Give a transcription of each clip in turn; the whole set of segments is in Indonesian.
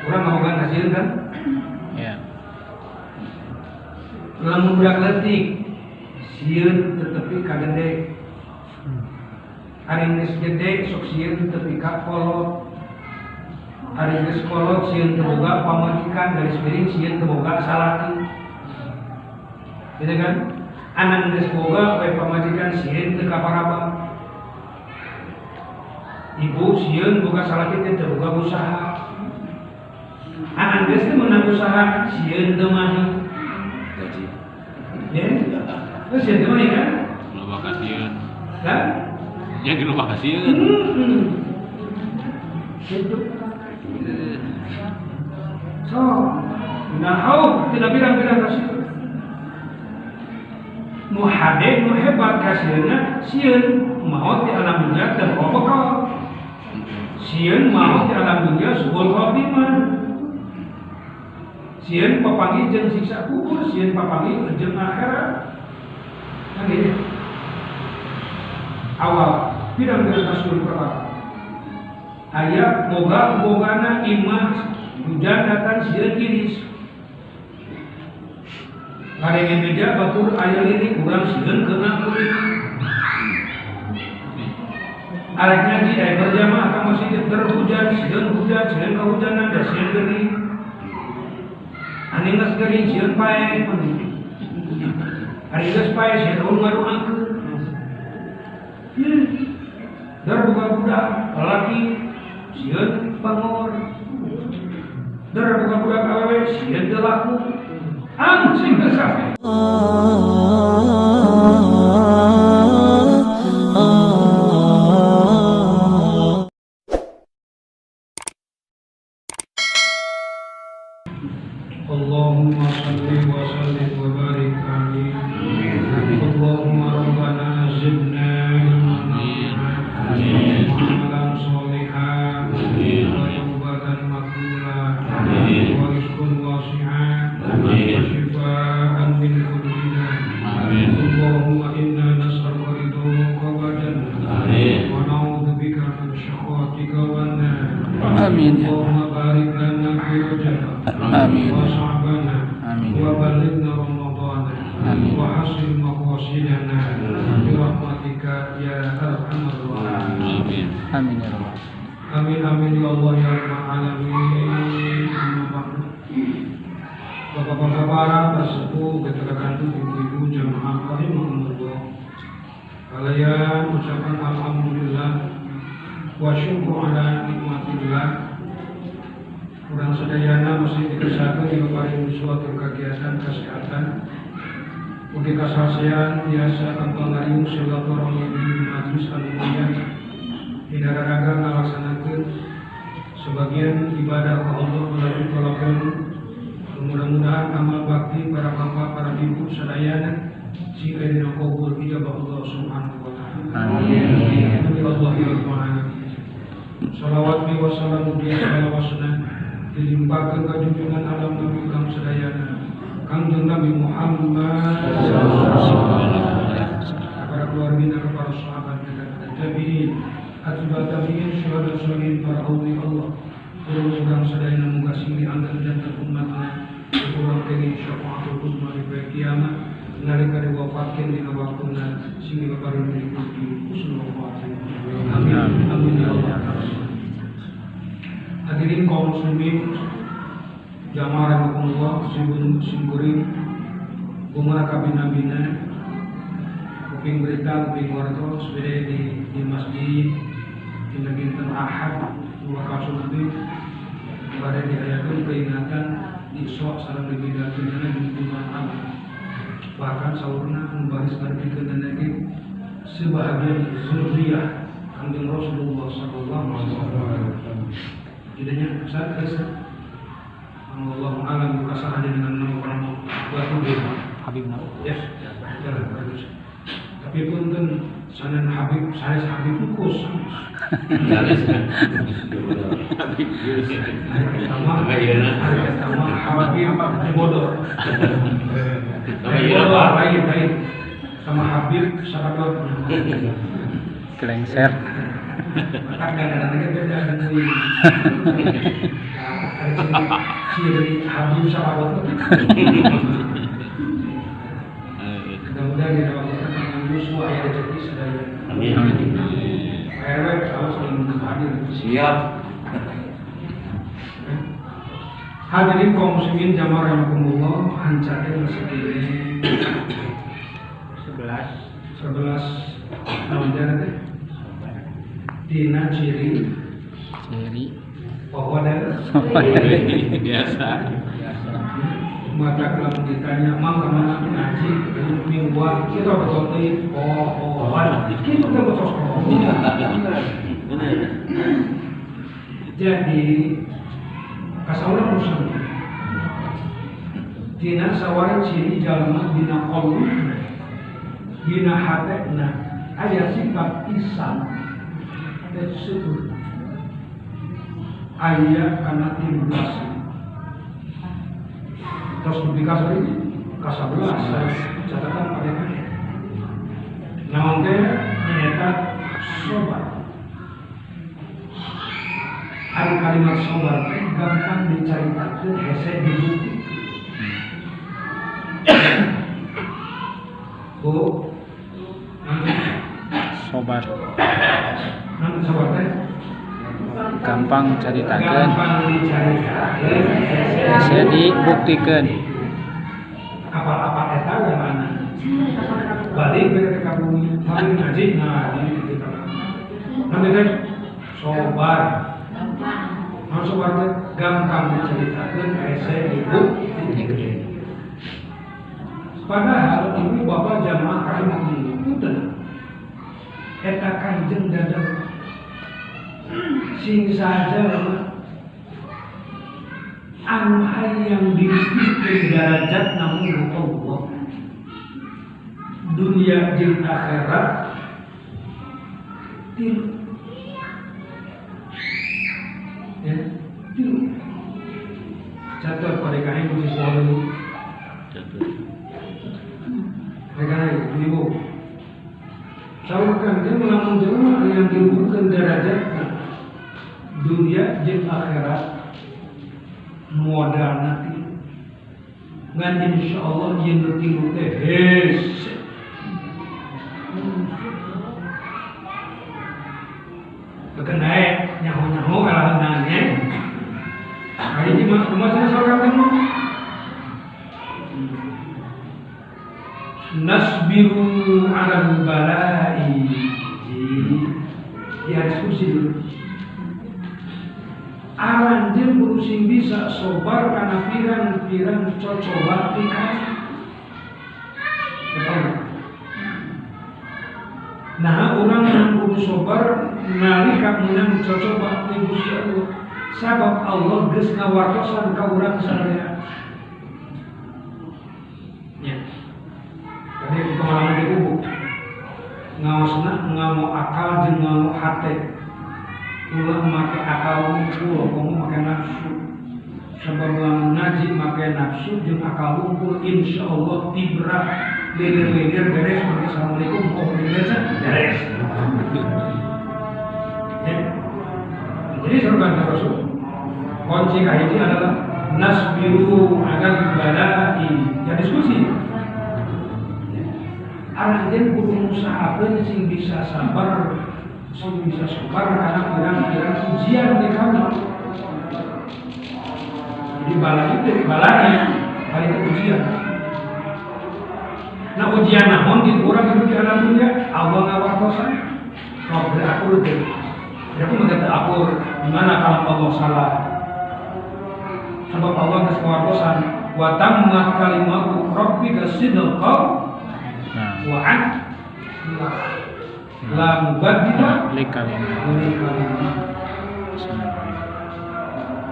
Kurang ngomongkan hasil kan? Ya. Lamun budak leutik sieun tetepi ka gede. Ari geus gede sok sieun tetepi ka kolot. Ari geus kolot sieun teu boga pamajikan garis miring sieun teu boga salaki. Gitu kan? Anak geus boga we pamajikan sieun teu kaparaba. Ibu sieun boga salaki teu boga usaha. Anak geus teu meunang usaha sieun teu mani. Ya, terus yang mana kan? Loba kasieun. Kan? Ya di loba kasieun. Gitu. So, nahau tidak bilang-bilang kasih. Nu hade nu hebat kasieunna sieun maot di alam dunia dan bakal. Sieun maot di alam dunia subul khotimah. Sieun papanggih jeung siksa kubur, sieun papanggih jeung akhirat. Kan gitu. Awal pirang-pirang kasul perkara. Aya boga-bogana imah hujan datang sieun iris. Kadenge meja batur aya lirik urang sieun keuna kulit. Arek ngaji aya berjamaah ka masjid terhujan, sieun hujan, sieun kahujanan da sieun geuning. Ani geus geuring sieun pae mani. Ari geus pae sieun ngaruangkeun. Dar budak lalaki sieun pangor. Dar budak awewe sieun teu laku. Anjing geus sampe. Allahumma salli wa sallim wa barik alaihi. Allahumma rabbana zidna ilman nafi'an wa amalan sholihan wa tawbatan maqbulah wa rizqan wasi'an wa shifaan min kulli daa. Allahumma inna nas'aluka ridhaka wa jannataka wa na'udzubika min sakhatika wan nar. Amin. Allahumma barik lana fi rajab. Amin. وصعبنا آمين. وبلغنا رمضان وحسن مقاصدنا برحمتك يا أرحم الراحمين. Amin ya rabbal. Amin amin ya Allah ya rabbal alamin. Bapak-bapak para bersepuh keterangan ibu-ibu jamaah rahimahumullah. Kalian ucapkan alhamdulillah wa syukur ala nikmatillah. Kurang sedayana masih dikesakan di paling suatu kegiatan kesehatan. Ugi kasaksian biasa kembangariung silaturahmi di majlis al-mulia. Hidara-raga ngalaksanakeun sebagian ibadah ke Allah melalui kolakon. Mudah-mudahan amal bakti para bapak, para ibu sadayana sehingga dina qabul ijabah Allah Subhanahu wa taala. Amin. Amin Allah ya rabbal alamin. Shalawat wa salam dia salawasna dilimpahkan ke junjungan alam Nabi kang sedayana Kangjeng Nabi Muhammad kepada keluarga, kepada sahabat dan tabi'in, atba'ut tabi'in, syuhada sholihin, para awliya Allah. Terus orang sedayana muga singgi anggar jantan umatna kurang kini syafaatul uzma di hari kiamat nalika diwafatkeun dina waktuna singgi paparing mengikuti husnul khotimah. Amin amin ya Allah. Hadirin kaum muslimin jamaah rahimakumullah, simkuring bunga kabina-bina kuping berita kuping warta sepeda di masjid dina dinten Ahad 2 Kasulti pada diayakeun peringatan Isra sareng dibidakeunna di bulan Amal. Bahkan saurna membaris ngarepikeun lagi sebahagian zurriyah Kanjeng Rasulullah sallallahu alaihi wasallam. Jadinya saat kesat Allahu a'lam bikasah dengan nama batu Habib yes jalan bagus. Tapi punten sanan Habib saya Habib khusus. Pertama Habib bodoh. Lain sama Habib sahabat. Kelengser. Kadang-kadang beda dengan ciri Habib sahabat. Mudah-mudahan kita waktukan dengan musuh ayah rezeki sedaya. Amin. RW kalau sering hadir. Siap. Hadirin kaum muslimin jamaah rahimakumullah, hancatnya masih di 11 tahun jalan dina ciri bahwa ada Biasa. maka kalau ditanya mang kemana ngaji mingguan kita betul kita betul jadi kasaulah musuh dina sawari ciri jalma dina qaul dina hatena aya sifat isan dan syukur aya kana 13 terus diberikan sorry kasabelas catatan pada mana naon teh nyata sobat ada kalimat sobat gampang diceritakan hese dibukti Sobat. nanti sobat teh Gampang caritakeun. gampang diceritakan Bisa dibuktikan. apa-apa eta yang mana balik ke kampung hari ngaji nah di kita nanti teh sobat nah sobat teh gampang diceritakan hese dibukti. Padahal ibu bapak jamaah rahimahumullah punten eta kanjeng dadang sing saja anu hayang dipikeun derajat namun Allah dunia jeung akhirat tilu ya tilu catat pada kain khusus walau mereka ibu sawarkan dia melamun jemaah yang diukurkan derajatnya dunia jeung akhirat modal nanti ngan insyaallah yang tilu teh hes kekenai nyaho-nyaho kalah nanya hari ini rumah saya sawarkan nasbiru ala balai ya diskusi dulu aran jeung kudu bisa sobar kana pirang-pirang cocoba pikan nah urang yang kudu sobar nalika meunang cocoba ti Gusti Allah sabab Allah geus ngawartosan ka urang sadaya nya jadi pengalaman itu ngaosna ngamo akal jeung ngamo hate ulah make akal unggul kamu make nafsu sebab lamun ngaji make nafsu jeung akal unggul insyaallah tibrah lelir-lelir beres make assalamualaikum kok beres beres ya jadi surga Rasul kunci kahiji adalah nasbiru agar balai ya diskusi anjeun kudu usahakeun sing bisa sabar sing bisa sabar karena pirang-pirang ujian di kami jadi balai dari balai kali itu ujian nah ujian namun di kurang hidup di alam dunia Allah ngawartosan kalau berakur deh jadi mengerti akur dimana kalau Allah salah sebab Allah geus ngawartosan wa tammat kalimatu rabbika sidqan wa'ad la mubaddila Likalimah.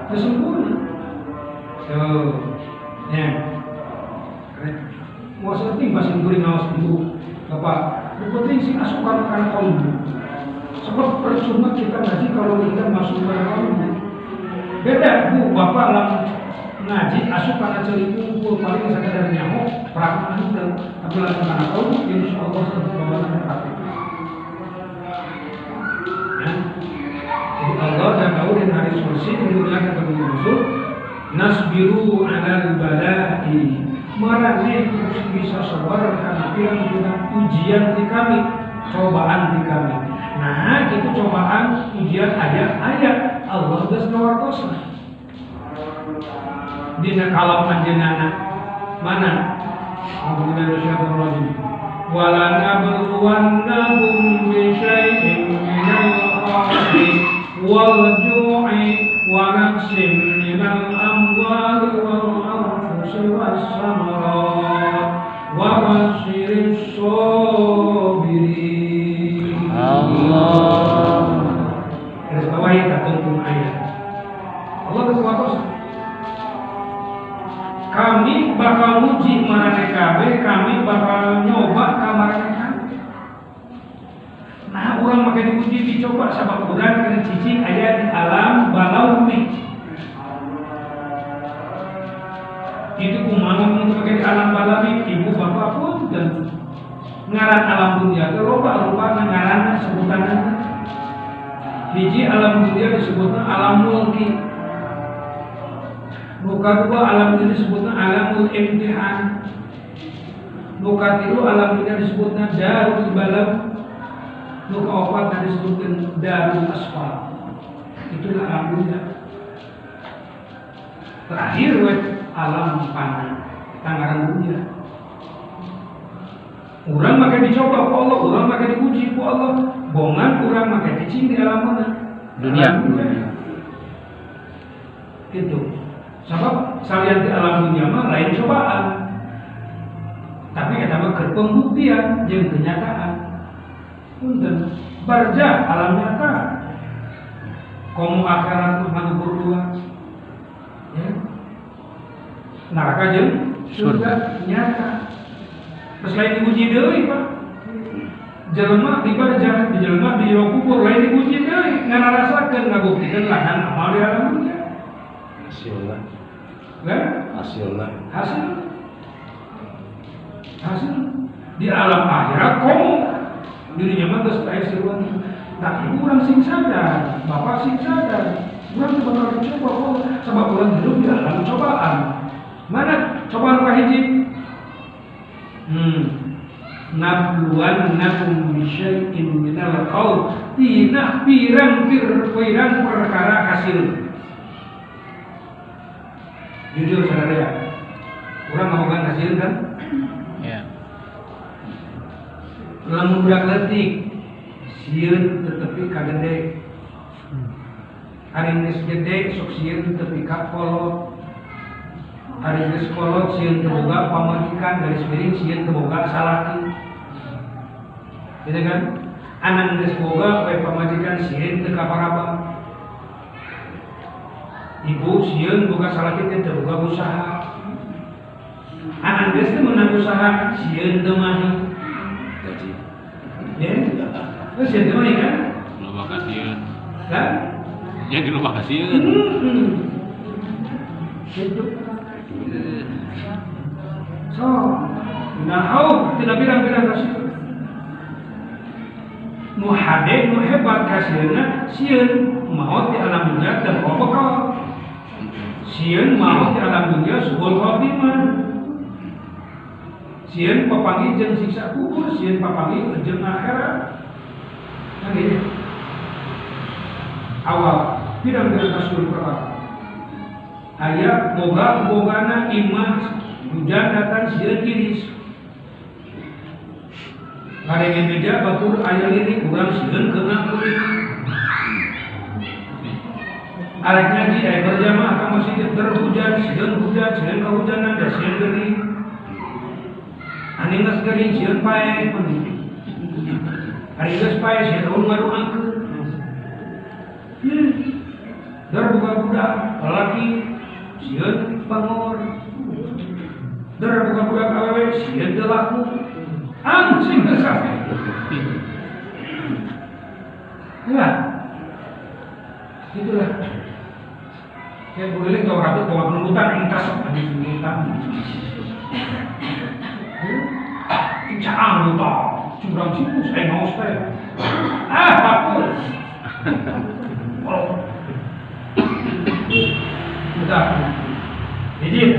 Sesungguhnya ya mau seperti masih beri ngawas ibu bapak penting sih asupan karena kolbu sebab percuma kita ngaji kalau kita masuk karena kolbu beda bu bapak lang ngaji asupan aja itu paling sekadar nyamuk praktek dan tapi lagi karena kolbu insya Allah satu pembangunan praktek ya jadi Allah dan kau dan hari kursi kemudian ketemu Rasul nasbiru 'alal bala'i, marane bisa sabar karena pirang-pirang ujian di kami, cobaan di kami. Nah, itu cobaan ujian ayat-ayat Allah geus ngawartosan. Dina kalam panjenengan mana? Alhamdulillahirrahmanirrahim. Wala nabluwannakum bi syai'in minal khawfi wal ju'i wa naqsin minal amwali wal anfusi was samarat wa basyiris sabirin. Allah. Garis bawahi katung ayat. Allah berkuasa. Kami bakal uji marane kabeh, kami bakal nyoba ka marane kabeh. Nah, urang make diuji dicoba sabab urang kena cicing aya di alam balaumi. Itu kumaha mun make di alam balaumi, ibu bapak pun dan ngaran alam dunia teh loba rupa ngaranna sebutanna. Hiji alam dunia disebutna alam mulki. Nuka dua alam dunia disebutna alamul imtihan. Nuka tilu alam dunia disebutna darul balam. Nuka opat disebutkan darul asfal. Itulah alam dunia. Terakhir alam panah, tanggaran dunia. Urang maka dicoba ku Allah, urang maka diuji ku Allah. Bongan urang maka dicing di alam mana? Dunia. Gitu. Sebab salian di alam dunia mah lain cobaan. Tapi kita mah keur pembuktian jeung kenyataan. Punten barja alam nyata. Komo akhirat mah berdua. Ya. Neraka jeung surga nyata. Terus lain diuji deui, Pak. Jelema di barja, di jelema di jero kubur lain diuji deui, ngararasakeun ngabuktikeun lahan amal di alam dunia. Hasilnya. Kan? Hasil di alam akhirat komo dirinya mah geus aya seruan. Tapi urang sing sadar, bapak sing sadar, urang teu bakal dicoba kok sabab urang hidup di alam cobaan. Mana cobaan kahiji? Nabluwannakum bi syai'in minal qaul, tina pirang perkara hasil. Jujur saudara ya, orang ngomongkan hasil kan? Ya. Lamun budak letik, sieun tetepi ka gede. Ari geus gede sok sieun tetepi ka kolot. Ari geus kolot sieun teu boga pamajikan, garis miring sieun teu boga salaki. Gitu kan? Anak geus boga we pamajikan sieun teu kaparaban. Ibu sieun boga salaki teh teu boga usaha. Anak geus teh meunang usaha sieun teu mahi. Gaji. Ya. Geus sieun teu mahi kan? Loba kasieun. Kan? Ya di loba kasieun. Gitu. So, nahau tina pirang-pirang kasieun. Nu hade nu hebat kasieunna sieun maot di alam dunia teu bekal. Sieun maut di alam dunia subul khotimah. Sieun papanggih jeung siksa kubur, sieun papanggih jeung akhirat. Kan gitu. Awal pirang-pirang kasul perkara. Aya boga-bogana imah hujan datang sieun iris. Ngadenge meja batur aya lirik urang sieun keuna kulit. Arek ngaji aya berjamaah ka masjid terhujan, sieun hujan, sieun kahujanan, da sieun geuning. Ani geus geuning sieun pae peuning. Ari geus pae sieun ngaruangkeun. Dar budak-budak lalaki sieun pangor. Dar budak-budak awewe sieun teu laku. Anjing geus sae. Ya. Itulah. Ya boleh kau rapi bawa penuntutan yang tas di sini kan. Jangan lupa curang situ saya mau saya. Takut. Udah. Hiji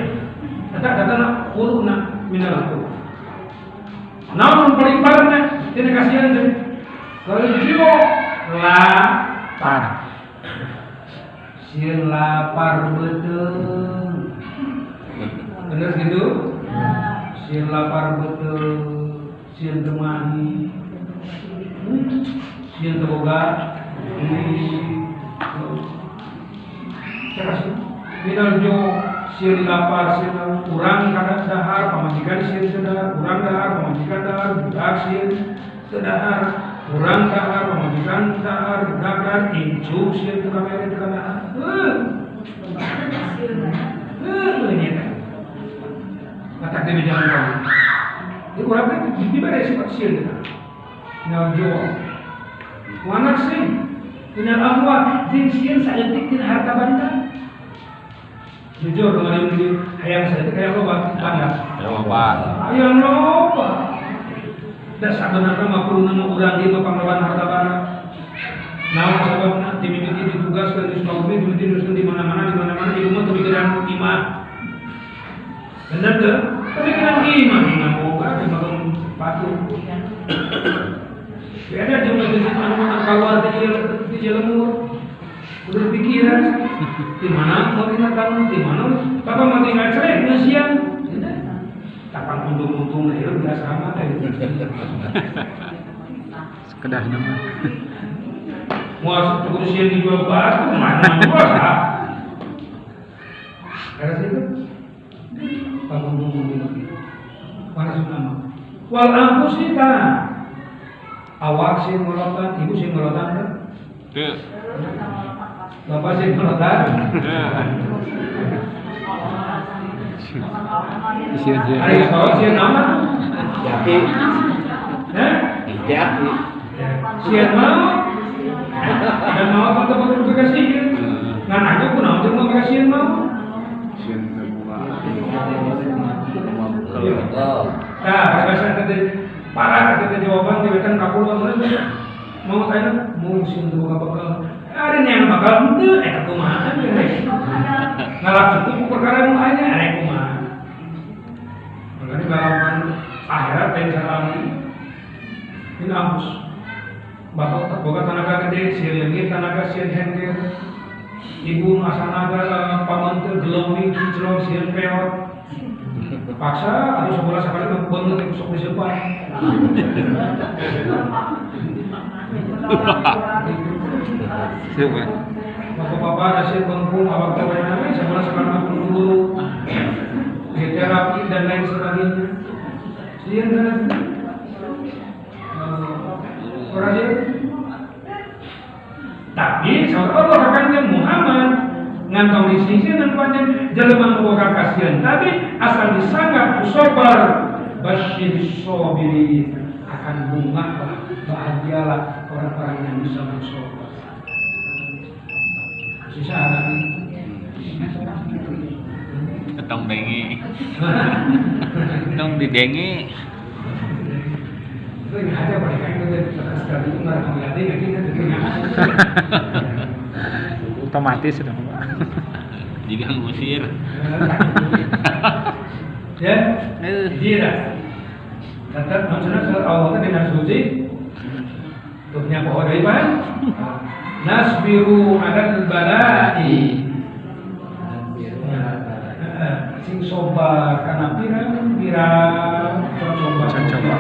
kata uluna minal tu. Namun paling parahnya tina kasihan teh. Kalau jiwa lapar. Sieun lapar betul. Bener gitu? Sieun lapar betul. Sieun temani. Sieun teboga. Terus minal jo sieun lapar sieun urang kada dahar pamajikan sieun sedar urang dahar pamajikan dahar budak sieun sedahar urang dahar pamajikan dahar budak dahar incu sieun teu kamere teu kamera nya matak deui jalan kau di urang teh di bare sifat sieun teh minal jo wanak sih minal amwat jeung sieun saeutik tina harta banda. Jujur dengan ini hayang saya kayak loba bangga. Hayang loba. Da sabenerna mah kudu nama urang ieu panglawan harta bana. Naon sababna dimimiti ditugaskeun di Saudi dimimiti di mana-mana ieu mah pemikiran iman. Bener teu? Pemikiran iman boga dimakan patuh. Beda jeung anu kaluar di lemur. Udah pikiran di mana mau tindakan, di mana bapak mau tinggal cerai ngasian, kapan untung lahir biasa mah Sekedar nama. Mau cukup sian dijual batu mana puasa? Karena itu kapan untung panas nama. Wal ampusita awak sih ngolotan, ibu sih ngolotan kan? Bapak sih melotan. Hari sekolah sih nama. Jaki. Jaki. Sian mau. Dan mau apa betul kasih. Ngan aja pun mau mau kasih mau. Sian terbuka. Nah, bahasa tadi parah kata jawaban dibekan kapuluan mau tanya mau sian terbuka bakal. Ada yang bakal henteu eta kumaha geus. Ngalap cukup perkara nu aya arek kumaha. Makanya balapan akhirat lain sareng ini ampus. Bapak boga tenaga gede, sieun leungit tenaga sieun hengger. Ibu masanaga pamanteur gelombing kicrong sieun peot. Paksa anu sekolah sakali mah beungeut sok diseupan. Siapa? Bapak-bapak nasi bengkung, abang tua yang namanya sebelah sekarang dulu, terapi dan lain sebagainya. Sian kan? Orang dia. Tapi saudara Allah akan Muhammad ngantong di sisi dan panjang jelema boga kasihan. Tapi asal disanggap sabar basyir sabirin akan bunga bahagialah orang-orang yang bisa bersabar. Sisa ada Ketong dengi. Ketong didengi. itu yang ada pada kain itu sekali itu nggak melihatnya nggak kita dengar. Otomatis sudah Pak. Jika ngusir. Ya, dia tetap maksudnya soal Allah itu dengan suci. Tuhnya pohon dari mana? Nasbiru adal balai. Sing sobar karena pirang coba.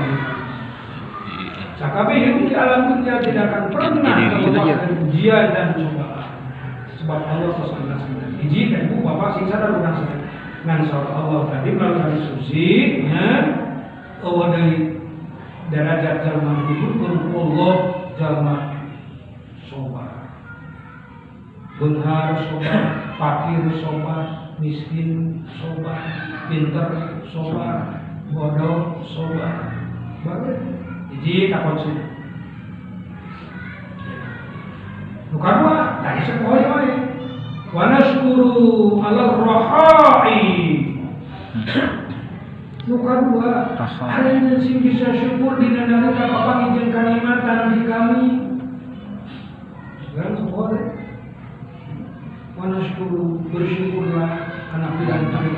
Sakabe hidup di alam dunia tidak akan pernah terlepas dari ujian dan cobaan. Sebab Allah SWT hiji dan ibu bapak sing sadar urang sadar. Ngan saur Allah tadi melalui hadis suci nya bahwa dari derajat jalma hidup Allah jalma sobar. Beunghar sobar, fakir sobar, miskin sobar, pinter sobar, bodoh sobar. Bagus. Hiji takonsum. Bukan mah, tadi sekolah wae. Wa nashkuru 'ala ar-raha'i. Bukan dua. Ada yang sing bisa syukur di nalika papangijeun kanikmatan di kami. Sekarang sekolah. Wa nashkuru bersyukurlah karena pilihan kami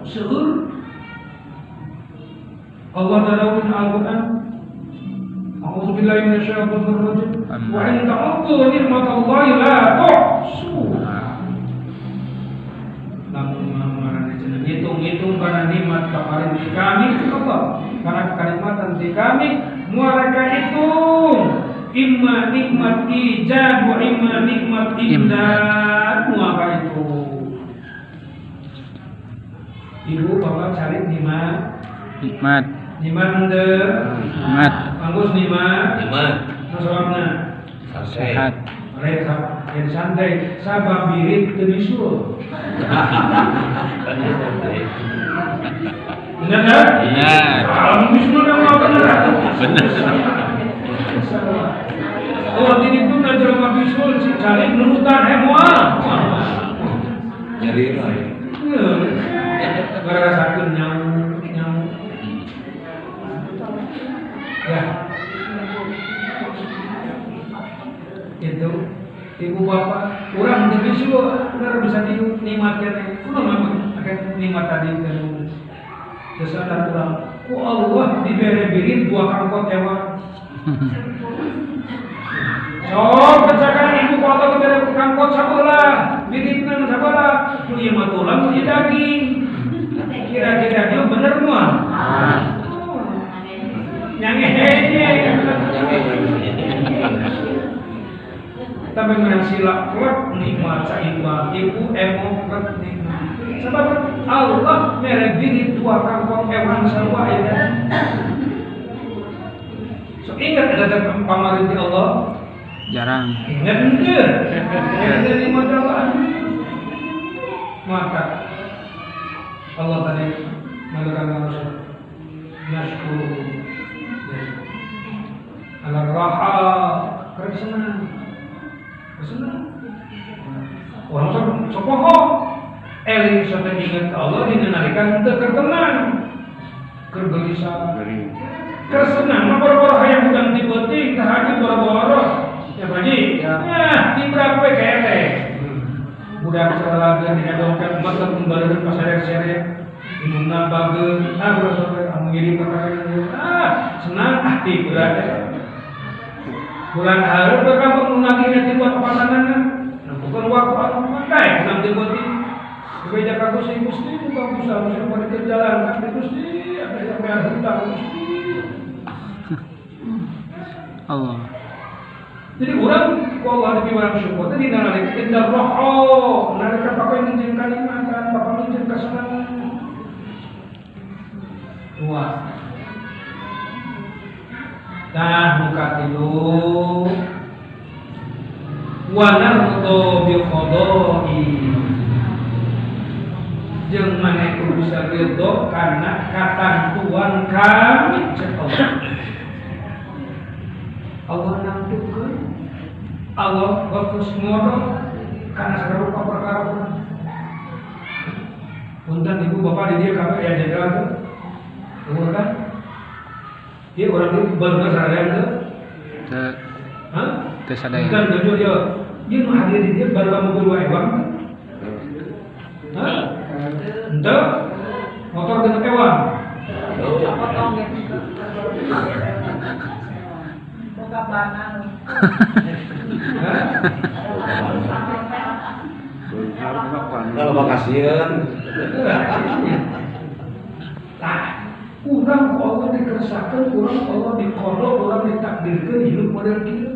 seueur. Allah dawuh di Al-Qur'an, A'udzubillahi minasyaitonir rajim. Wa in ta'uddu ni'matallahi la tuhsuha. Lamun marane cenah hitung-hitung kana nikmat kaparin di kami Allah. Karena kenikmatan di kami muareka hitung. Imma nikmat ijad wa imma nikmat imdad, muareka itu. Ibu bapak cari nikmat bagus nikmat nasabna sehat mereka yang santai sabab birit terbisul benar tak? Benar. Kalau bisul nama benar oh ini tuh najar sama bisul si cari nurutan hemoa Nyari lah. gara-gara sakit nyamuk ya itu ibu bapak kurang begitu benar bisa dinikmatkan kurang akan nikmat tadi kan kesadaran kurang ku Allah diberi dua kangkot hewan so kecakan ibu bapak diberi kangkot sabalah biritna sabalah lu yang matulang lu daging kira-kira dia bener semua tapi menang sila klub nikmat saimbang ibu klub nikmat sebab Allah merebini dua kangkong hewan semua ya so ingat ada pamarintah Allah jarang ingat enggak nikmat Allah maka Allah tadi mengatakan Rasul nashkuru ala raha kerana orang sopoh eling sampai ingat Allah dinalikan untuk kertenang kergelisah kersenang boro-boro hayang udang tibeting tahajud boro-boro ya Haji tibrap we kayak budak seralaga dinadongkan mata pembalikan pasar-sere imumna bageun berasa anu ngirim perkara senang berat bulan hareup ka kampung nagina ti buat pasanganna bukan waktu anu pakai nang diboti beja ka Gusti bukan usaha usaha pada jalan ka Gusti ada yang hentang Gusti Allah jadi orang kalau ada di orang syukur tadi nalari indah roh nalari pakai nunjuk kalimatan pakai nunjuk kesenangan luas nah muka tilu wanardo biqodoi jeung maneh kudu bisa ridho karena katentuan kami cek Allah nantukeun Allah fokus ngono karena sarupa perkara punten ibu bapak di dia kabeh aya jenderal tuh kan dia orang itu baru sadar tuh teu sadaya kan jujur dia nu hadir di dia baru kamu berdua ewang ente motor dengan ewang potong gitu buka banan Kalau makasihan. Urang Allah dikeresakan, urang Allah dikodok, urang ditakdirkan hidup model kita.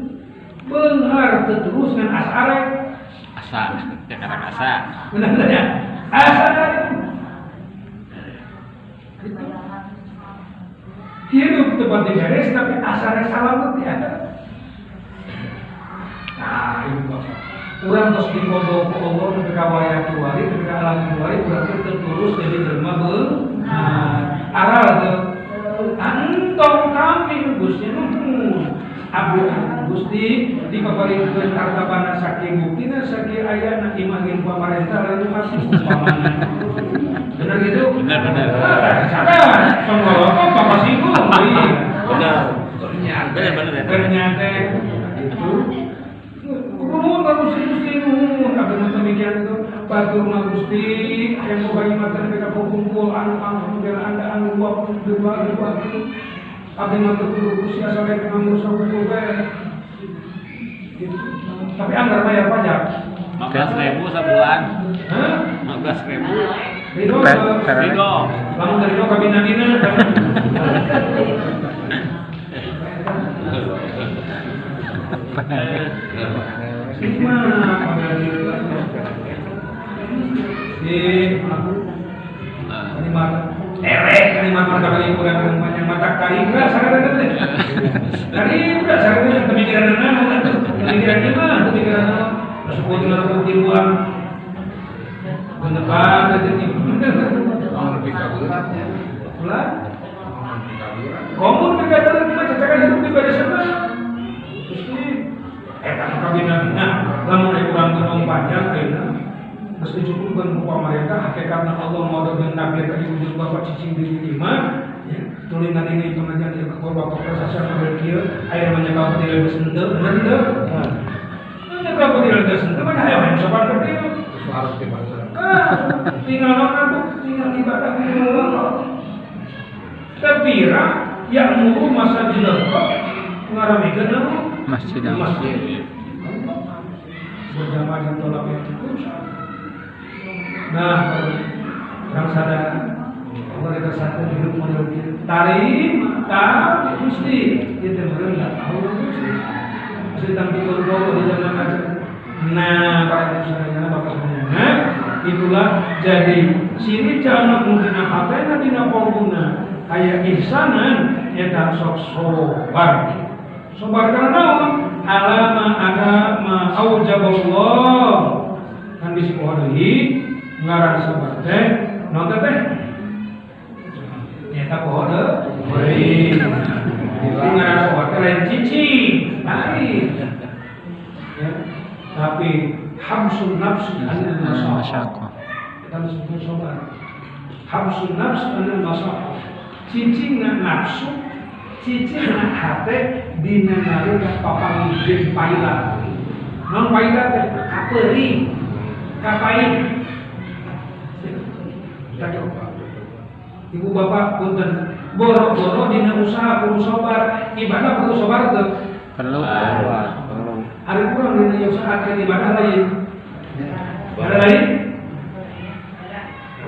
Benar terus dengan asare. Asa, jangan asa. Benar ya? Asare. Hidup tempat beres tapi asare salam itu ada. Nah, itu bapak. Urang terus dikodok Allah ketika wayah keluari, ketika alam keluari, urang terus jadi derma aral tuh antong kami Gusti Abu Gusti di paparikeun harta bana saking buktina saking ayana imagin pamarentah lain mati umpamana benar gitu Benar sadar penggolokon papa singgung Benar ternyata itu kudu bagus Gusti nuhun kabeh demikian itu batur Gusti yang boga imatan mereka kumpul anu model anda anu dua abdi mah teu Gusti asa bae nganggo sakumpul bae. Tapi anggar bayar pajak 15.000 sebulan. hah? 15.000. Ridho Ridho. lamun dari Ridho kabina-bina gimana kalimat kali kurang banyak mata kali enggak sadar teh. Kali udah sadar pemikiran anak, pemikiran anak, sebut dengan kehidupan. Beneran jadi Ulah. Komun dikatakan cuma cacakan hidup di pada sana. Kan kabinatnya lamun kurang tenang panjang ayeuna mesti cukupkan upah mereka hakikatna Allah mau dengan nabi ka ibu bapak cicing di lima ya tulingan ini pengajian yang ke bapak proses yang kieu aya menyebab dia sendeu bener teu menyebab dia sendeu mah aya yang sopan ke dieu harus dibahas tinggal nonton tinggal ibadah di Allah tapi yang mulu masa dilengkap ngaramikeun Masjid. Berjamaah dan tolak yang itu. Nah, orang sadar mereka satu hidup model tarim, tak mesti itu mereka tahu sedang dikubur di dalam aja. Nah, para muslimnya bapaknya, itulah jadi sini jangan mungkin apa yang dina ponguna kayak ihsanan eta sok sobar. Sobar karena alama ada ma aujaballah kan bisi pohon ngaran sabar teh nonton teh eta pohon deui ngaran sabar teh lain cici lain ya tapi hamsun nafsi anil masyaqah kita disebut sabar hamsun nafsi anil masyaqah cicing nafsu cicing hate dina nalika papang jeung paila non paila teh kapeuring kapain ibu bapak punten boro-boro dina usaha kudu sabar ibadah kudu sabar teu Perlu. hari kurang dina usaha ke ibadah lain ibadah lain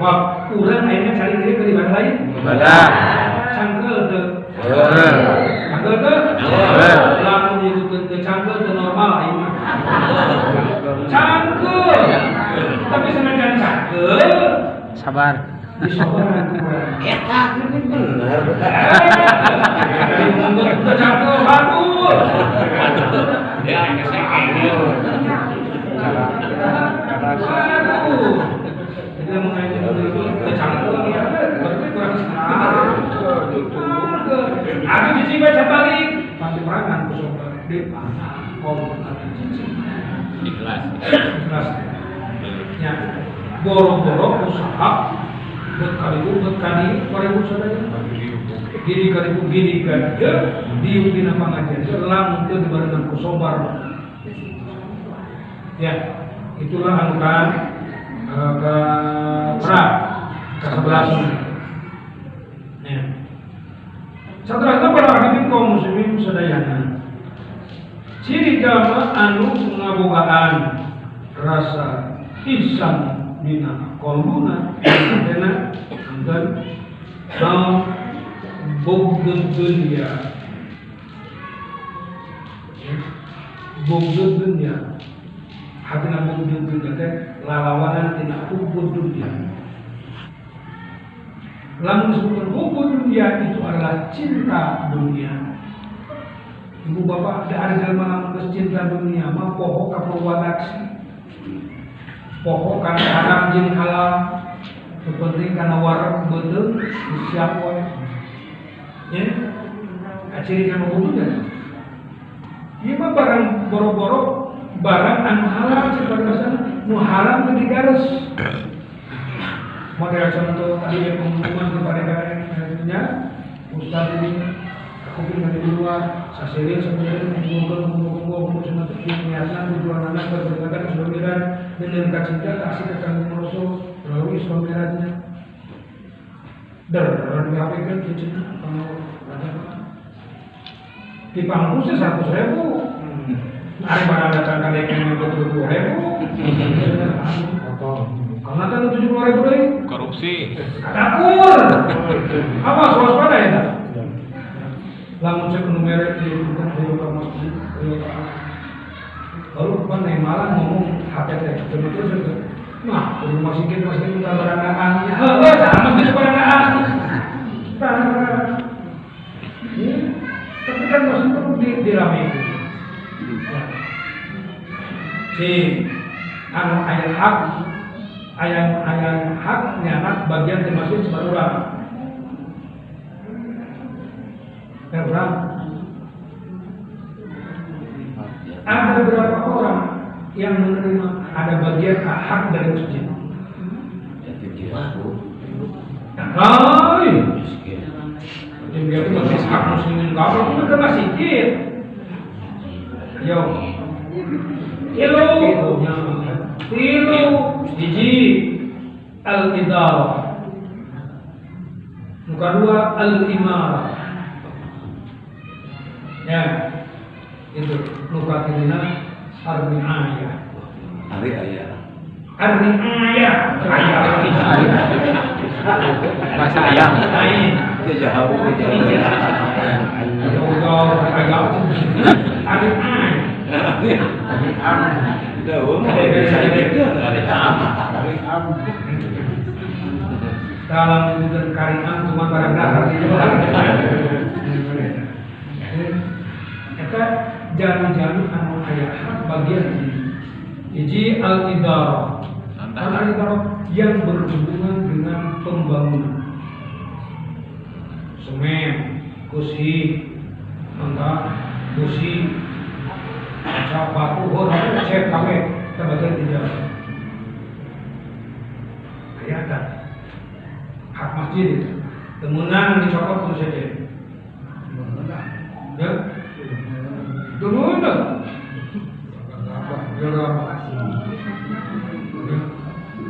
wah urang ayeuna cari diri ke ibadah lain Ibadah. cangkel teu cangkel teu lamun itu teu cangkel teu normal aing mah cangkel tapi senajan cangkel Sabar. disobaran kurang Eta bener. teu cangkel aduh Ya, kesekenya. aduh kita mengaji teu cangkel ya berarti kurang ada cici baca balik pasti perangan ku sobat di Ikhlas. ikhlas ya boro-boro usaha berkali paribu sadaya gini kan diuk dina pangajian lamun teu dibarengan ku sobar ya itulah angka ke pra ke-11 ya satrana para hadirin kaum muslimin sadayana ciri jalma anu ngabogaan rasa ihsan dina qalbuna dina dan bughdud dunya bughdud dunya hatina bughdud dunya teh lalawanan tina hubbud dunya lamun disebutkan hubbud dunya itu adalah cinta dunia. Ibu bapak ada jelema lamun cinta dunia mah poho ka wadaksi poho kana haram jeung halal penting kana wareg beuteuh siap we ya aciri kana butuh ieu mah barang boro-boro barang anu halal sebenarnya nu haram teu digares model contoh tadi yang pengumuman kepada daerahnya Ustaz ini mungkin dari luar, sasirin sebenarnya kumpul cuma niatan tujuan anak berdekat Islamiran dengan cinta kasih ke kami Rasul melalui Islamirannya. Dan diapaikan kita kalau ada di pangku sih 100.000. Hari pada datang kalian yang 20.000. Karena kan 70.000 deh. Korupsi. Dapur. Apa swaspada ya? Lamun cek numerek di bukan di masjid, lalu kan malah ngomong HTT betul. Nah, di masjid kita berandaannya. Sama masjid berandaannya. Tapi kan masih perlu diramai. Si anu ayat hak nyanak bagian di masjid sebarang. Berapa? Ada berapa orang yang menerima ada bagian hak dari masjid? Hai, yang dia itu masih hak muslimin kafir itu kan masih kir. Yo, Tilu, hiji al-idarah, muka dua al-imarah. Ya, itu muka tirina ar-ri'ayah. Ari-ayah. Ar-ri'ayah, Bahasa ayam. Dia jauh. Jauh-jauh agak ar-ri'ayah. Dalam bukan karingan cuma barang dahar itu. Kita jalan-jalan anu aya bagian hiji al-idarah. Al-idarah yang berhubungan dengan pembangunan. Semen, kursi, mangga, kursi, kaca batu, cek kami bagian tidak. Ayatan hak masjid itu temunan dicopot terus saja. Ya, dulu itu.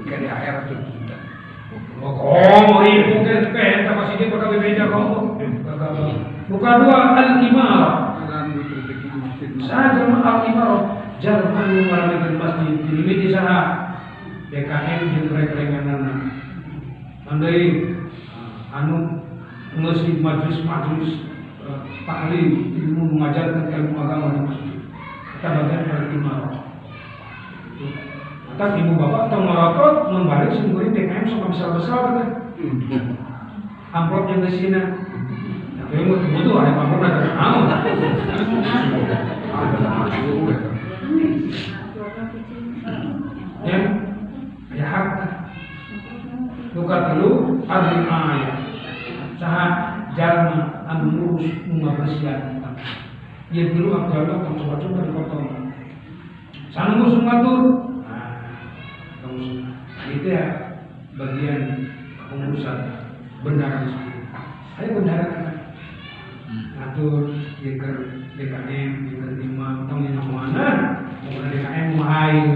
Kayak di air itu. Oh, itu kan masih dia pakai beja kamu. Bukan dua al-imarah. Saya jemaah al-imarah jalan melalui masjid di limit sana. DKM jeung rek-renganan. Andai anu ngeusi majelis taklim ilmu mengajarkan ilmu agama di masjid. Kita bagian dari imarah. Maka ibu bapak atau ngerokok membalik sendiri DKM sama besar-besar kan. Amplop yang di sini. Tapi butuh ada amplop ada tahu. Ya, ya hak. Bukan dulu ar-ri'ayah. Saha jalma anu ngurus mengabersihan. Dia dulu aktualnya akan coba-coba dipotong. Sana ngurus ngatur. Itu ya bagian pengurusan bendara masjid. Ayo bendara ngatur diker DKM, diker imam, tahu yang mana? Bukan DKM mahai,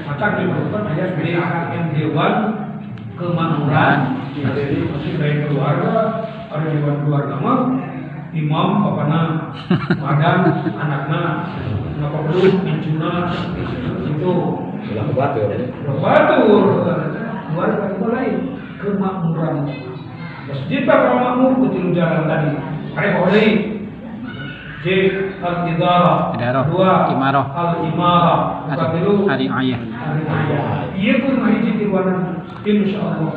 macam diperlukan hanya sebagai yang dewan kemakmuran. Jadi masih dari keluarga, ada dewan keluarga mah, imam, bapakna, madam, anakna, kenapa perlu incuna itu. Batur. Luar itu lain kemakmuran. Masjid apa makmur ketilu jalan tadi. Kayak boleh. J al-idarah. Dua imarah. Al-imarah. Ketilu Ari-ayah. Iya pun mahiji tiruanan. Insyaallah.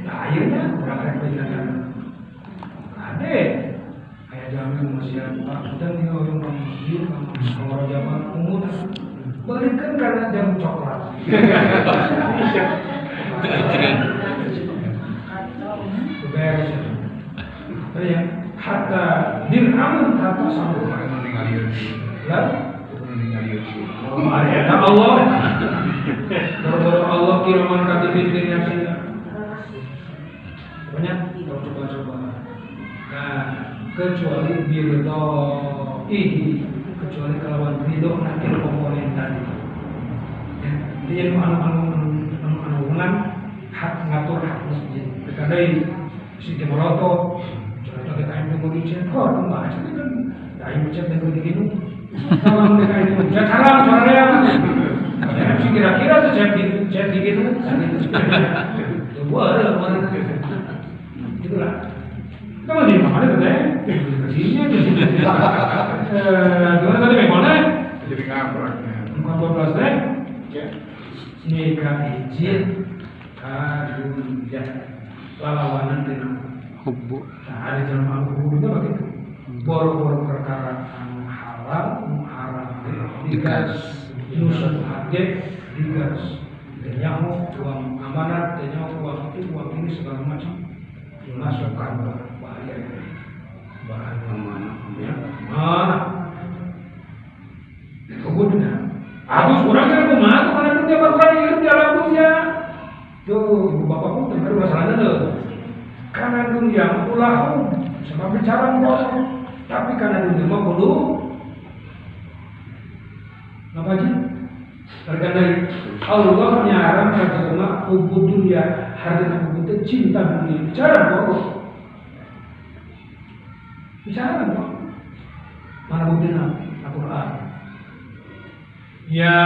Nah, akhirnya berangkat pendidikan. Ada kayak jamin masih Pak kita nih orang masjid kalau zaman umur berikan karena jam coklat. Beres. Ya, hatta dirham hatta sambung meninggalin. Lah, ada Allah. Kalau Allah kiraman katibin yang banyak kita coba-coba. Nah, kecuali biridho ini, kecuali kelawan ridho nanti komponen tadi. Ya, dia anu hak ngatur hak masjid. Kadai si Demoroto, contoh kita yang tunggu di chat, oh membahas itu kan, dah chat tunggu di gini. Kalau mereka itu, ya salam suaranya. Ya, si kira-kira tuh chat di gitu, coba ada mana? Itulah. Kalau di mana tuh deh? Sini aja sini. Gimana tadi memangnya? Jadi ngaprak. 12 deh. Nikah izin karunia lawanan dengan Hubbu. nah ada jalan hukumnya begitu boro-boro perkara anu halal haram digas nusun hajat digas denyaho uang amanat denyaho uang itu uang ini segala macam dimasukkan bahaya ya mana kemudian Agus kurang kan kumaha tuh karena dunia berkali hidup di alam dunia. Tuh ibu bapak pun terbaru masalahnya tuh. Karena dunia ulah sebab bicara bohong. Tapi karena dunia mah kudu apa aja? Terkadang Allah menyarankan kita hubud dunia, harga hubud cinta dunia. Bicara bohong. Bicara bohong. Mana buktinya? Al-Quran. Ya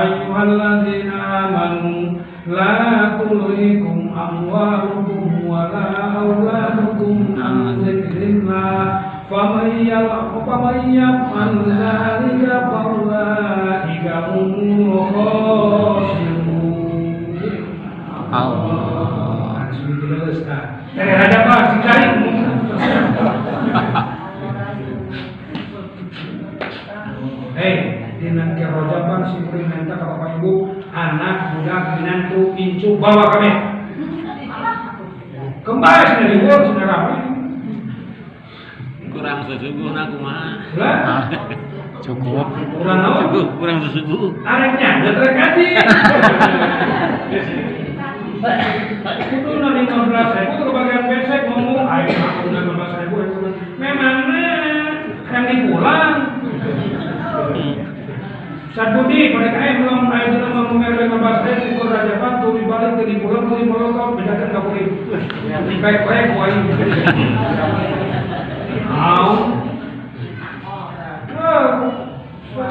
ayyuhalladzina amanu la tulhikum amwalukum wa la auladukum an dzikrillah faman yaf'al dzalika faulaika humul khasirun. Allah. Dari ada apa? Cari. Dinanti rojaban si minta ke bapak ibu anak budak binantu pincu bawa kami kembali dari luar sudah rapi Kurang sesuguh aku mah. Cukup. kurang apa? Kurang sesuguh. Anaknya udah terkati itu nanti 15.000 ke bagian besek ngomong ayo aku udah 15.000 memangnya yang dipulang Saat budi, mereka yang belum itu nama mengambil 15.000 ukur Raja Batu dibalik ke dipulang ke Molotov bedakan nggak boleh baik-baik kuai mau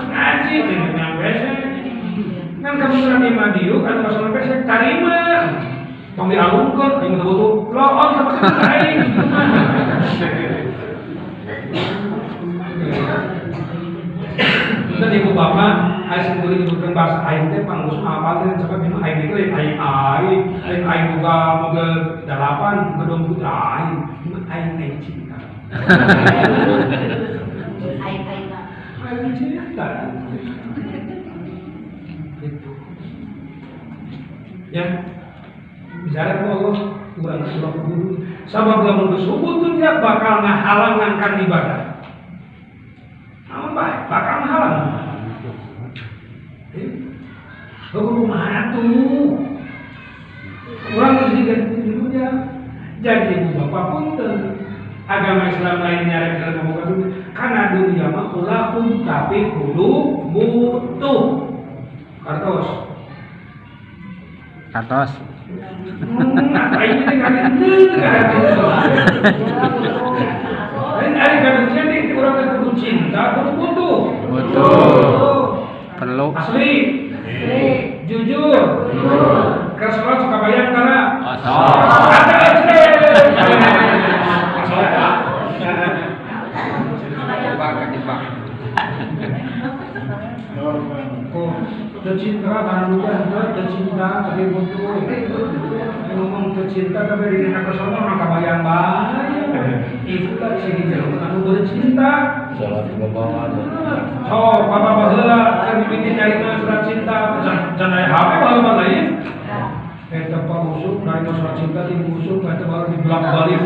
ngaji dengan besek kan kamu sudah di Madiun ada masalah besek tarima panggil alungkot yang butuh loon sama lain kita ibu bapak, ayah sendiri nyebutkan bahasa ayah itu panggus apa dan sebab memang ayah itu ayah juga mau ke 8 ke 20 ayah cinta. Ayah cinta. Itu. Ya, bicara ke Allah, kurang guru. Sabab lamun disebut dunia bakal ngahalangan ibadah. Baik, bakal halang. Guru mana tuh? Kurang sedikit dulunya. Jadi ibu bapak pun agama Islam lainnya dalam membuka dunia. Karena dunia mah ulahum tapi kudu butuh. Kartos. Apa ini kan itu? Ada kadang jadi orang kudu cinta, kudu butuh. Perlu. Asli. Jujur. Kesolat suka bayar karena. Ada asli. Tercinta karena lupa, tercinta tapi butuh. Ngomong tercinta tapi di negara kesana orang kabayang banyak. Itulah ciri jelema anu bercinta. Salat ngomong Oh, papa baheula kan bikin nyarina surat cinta, jangan HP baheula lain. Eta pausuk nyarina surat cinta di busuk eta baru dibelak-balik.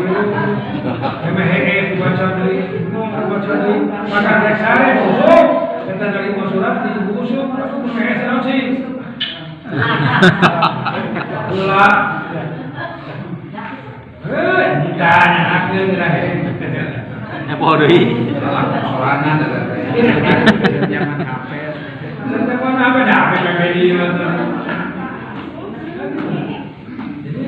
Hehehe dibaca deui, dibaca deui. Maka rek sare busuk, eta nyarina surat di busuk, langsung mehes naon sih. Heula. Bukan, aku terakhir. Apa deui? Solanan ada. Jangan HP. Telepon apa dah? PPD Jadi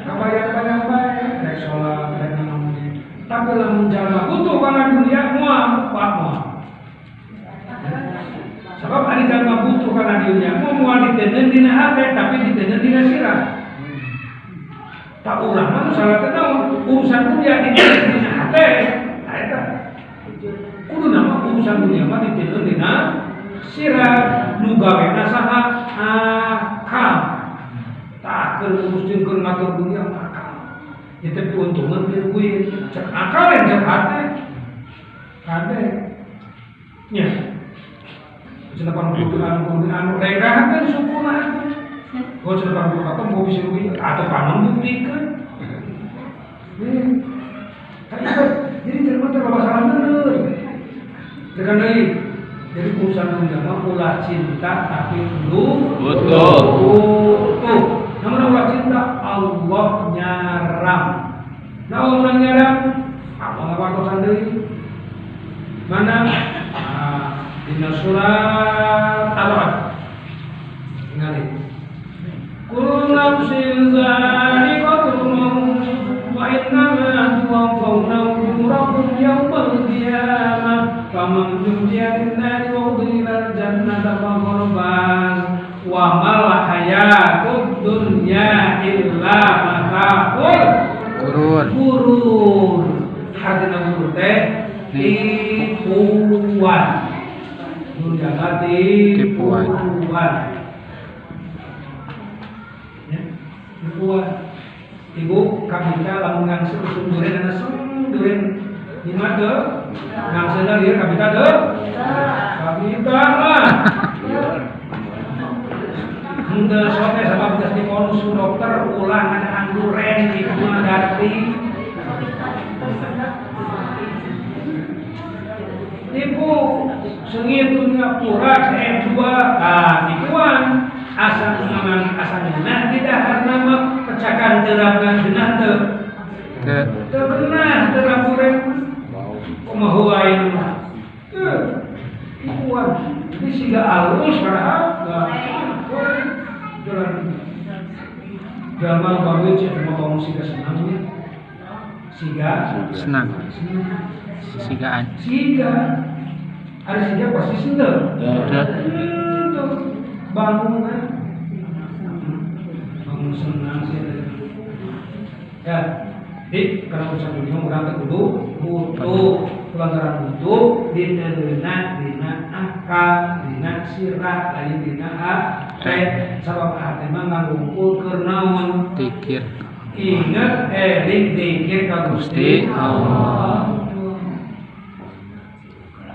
kebayang-bayang baik, rek sholat, rek namanya. Tapi lamun jalma butuh kana dunia mual. Sebab ari jalma butuh kana dunia mual ditenen dina hate tapi ditenen dina sirah. Tak ulah mah salah kenaon urusan dunia ditenen dina hate. Eta. Kudu nama urusan dunia mah ditenen dina sirah nu gawena saha akal. Tak keur ngatur dunia mah akal. Ya tapi untungan ke kuy cek akal yang cek hati. Hati. Nya. Senapan anu reka kan sukuna. Kau senapan atau mau bisa atau panon buktikan. Jadi terima masalah bener. Tekan deui. Jadi urusan dunia mah ulah cinta tapi dulu Betul. Namun ulah cinta Allah nyaram. Nah orang nyaram apa ngawartosan deui? Mana? Dina surat Al-Ra'd. Ingat. Kullu nafsin za'iqatul maut wa innama tuwaffawna ujurakum yawmal qiyamah faman zuhziha 'anil nari wa udkhilal jannata faqad faz wa mal hayatud dunya illa mata'ul ghurur. Hadina ghurur teh tipuan. Dunia tipuan. Ya, tipuan. Ibu kapita lamun ngangse sumbeurna kana sumbeurna di mana ngangsena dia kapita deh. Kapita lah. Henteu sote sabab geus diponus ku dokter ulang ada angguren di rumah darti. Ibu sengit dunia pura saya dua tipuan asal ngaman asal genah tidak nama pecakan terapkan genah terkenah terapuren kumaha wae mah tipuan ini siga alus padahal jalan gamal bagus cuma kamu siga senang siga senang. Sigaan. Siga ada siga pasti senang. Bangun senang sih. Ya, jadi karena urusan dunia orang butuh pelanggaran butuh diterima dina akal dina sirah lain dina hati sabab hati mah ngangungkul kernaon Tikir. ingat dikir ka Gusti Allah.